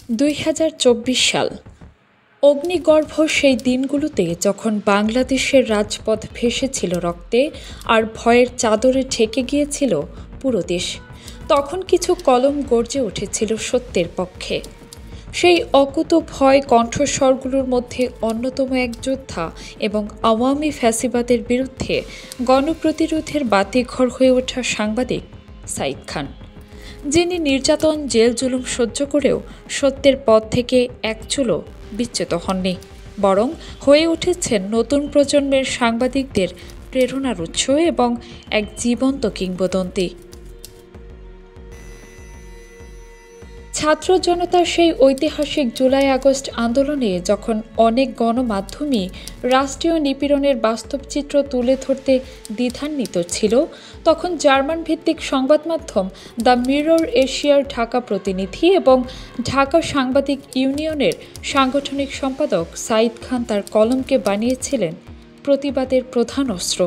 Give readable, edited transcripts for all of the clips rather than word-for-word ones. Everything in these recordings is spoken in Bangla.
2024 সাল অগ্নিগর্ভ সেই দিনগুলোতে যখন বাংলাদেশের রাজপথ ভেসেছিল রক্তে আর ভয়ের চাদরে ঢেকে গিয়েছিল পুরো দেশ। তখন কিছু কলম গর্জে উঠেছিল সত্যের পক্ষে। সেই অকুত ভয় কণ্ঠস্বরগুলোর মধ্যে অন্যতম এক যোদ্ধা এবং আওয়ামী ফ্যাসিবাদের বিরুদ্ধে গণপ্রতিরোধের বাতিঘর হয়ে ওঠা সাংবাদিক সাঈদ খান, যিনি নির্যাতন, জেল জুলুম সহ্য করেও সত্যের পথ থেকে এক চুলও বিচ্যুত হননি, বরং হয়ে উঠেছেন নতুন প্রজন্মের সাংবাদিকদের প্রেরণার উৎস এবং এক জীবন্ত কিংবদন্তি। ছাত্র জনতার সেই ঐতিহাসিক জুলাই আগস্ট আন্দোলনে যখন অনেক গণমাধ্যমই রাষ্ট্রীয় নিপীড়নের বাস্তব চিত্র তুলে ধরতে দ্বিধান্বিত ছিল, তখন জার্মান ভিত্তিক সংবাদ মাধ্যম দ্য মিরর এশিয়ার ঢাকা প্রতিনিধি এবং ঢাকা সাংবাদিক ইউনিয়নের সাংগঠনিক সম্পাদক সাঈদ খান তার কলমকে বানিয়েছিলেন প্রতিবাদের প্রধান অস্ত্র।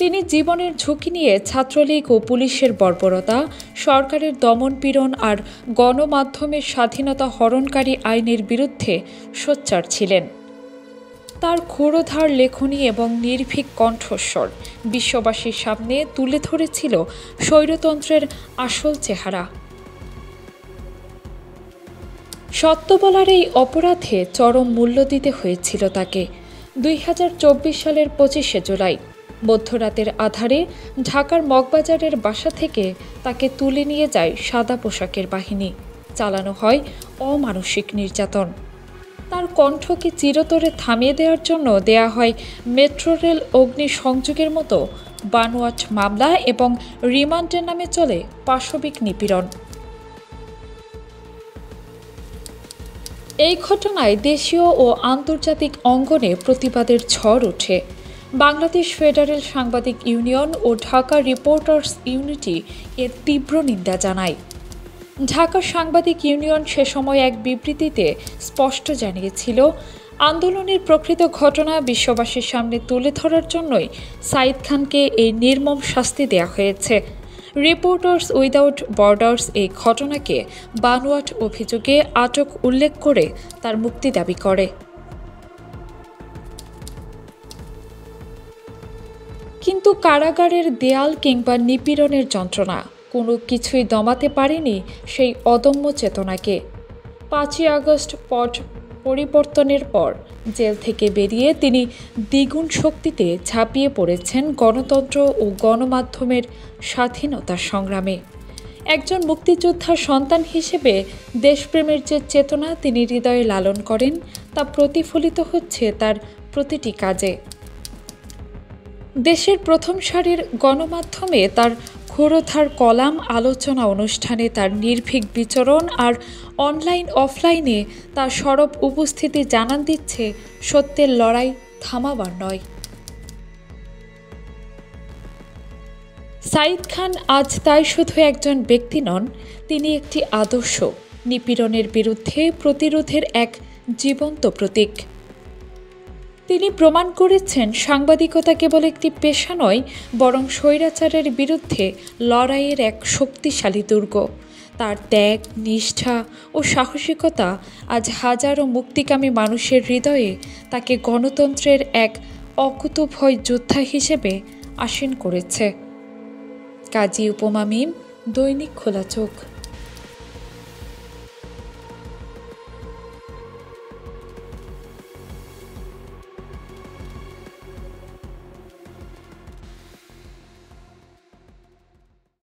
তিনি জীবনের ঝুঁকি নিয়ে ছাত্রলীগ ও পুলিশের বর্বরতা, সরকারের দমনপীড়ন আর গণমাধ্যমের স্বাধীনতা হরণকারী আইনের বিরুদ্ধে সোচ্চার ছিলেন। তার ক্ষুরোধার লেখনী এবং নির্ভীক কণ্ঠস্বর বিশ্ববাসীর সামনে তুলে ধরেছিল স্বৈরতন্ত্রের আসল চেহারা। সত্য বলার এই অপরাধে চরম মূল্য দিতে হয়েছিল তাকে। 2024 সালের 25শে জুলাই মধ্যরাতের আধারে ঢাকার মগবাজারের বাসা থেকে তাকে তুলে নিয়ে যায় সাদা পোশাকের বাহিনী। চালানো হয় অমানসিক নির্যাতন। তার কণ্ঠকে চিরতরে থামিয়ে দেওয়ার জন্য দেয়া হয় মেট্রো রেল অগ্নি সংযোগের মতো বানোয়াট মামলা এবং রিমান্ডের নামে চলে পাশবিক নিপীড়ন। এই ঘটনায় দেশীয় ও আন্তর্জাতিক অঙ্গনে প্রতিবাদের ঝড় ওঠে। বাংলাদেশ ফেডারেল সাংবাদিক ইউনিয়ন ও ঢাকা রিপোর্টার্স ইউনিটি এর তীব্র নিন্দা জানায়। ঢাকা সাংবাদিক ইউনিয়ন সে সময় এক বিবৃতিতে স্পষ্ট জানিয়েছিল, আন্দোলনের প্রকৃত ঘটনা বিশ্ববাসীর সামনে তুলে ধরার জন্যই সাঈদ খানকে এই নির্মম শাস্তি দেওয়া হয়েছে। রিপোর্টার্স উইদাউট বর্ডার্স এই ঘটনাকে বানোয়াট অভিযোগে আটক উল্লেখ করে তার মুক্তি দাবি করে। কিন্তু কারাগারের দেয়াল কিংবা নিপীড়নের যন্ত্রণা কোনো কিছুই দমাতে পারেনি সেই অদম্য চেতনাকে। 5ই আগস্ট পট পরিবর্তনের পর জেল থেকে বেরিয়ে তিনি দ্বিগুণ শক্তিতে ঝাঁপিয়ে পড়েছেন গণতন্ত্র ও গণমাধ্যমের স্বাধীনতার সংগ্রামে। একজন মুক্তিযোদ্ধার সন্তান হিসেবে দেশপ্রেমের যে চেতনা তিনি হৃদয়ে লালন করেন, তা প্রতিফলিত হচ্ছে তার প্রতিটি কাজে। দেশের প্রথম সারির গণমাধ্যমে তার ক্ষুরোধার কলাম, আলোচনা অনুষ্ঠানে তার নির্ভীক বিচরণ আর অনলাইন অফলাইনে তার সরব উপস্থিতি জানান দিচ্ছে সত্যের লড়াই থামাবার নয়। সাঈদ খান আজ তাই শুধু একজন ব্যক্তি নন, তিনি একটি আদর্শ, নিপীড়নের বিরুদ্ধে প্রতিরোধের এক জীবন্ত প্রতীক। তিনি প্রমাণ করেছেন সাংবাদিকতা কেবল একটি পেশা নয়, বরং স্বৈরাচারের বিরুদ্ধে লড়াইয়ের এক শক্তিশালী দুর্গ। তার ত্যাগ, নিষ্ঠা ও সাহসিকতা আজ হাজারো মুক্তিকামী মানুষের হৃদয়ে তাকে গণতন্ত্রের এক অকুতোভয় যোদ্ধা হিসেবে আসীন করেছে। কাজী উপমা মিম, দৈনিক খোলা চোখ।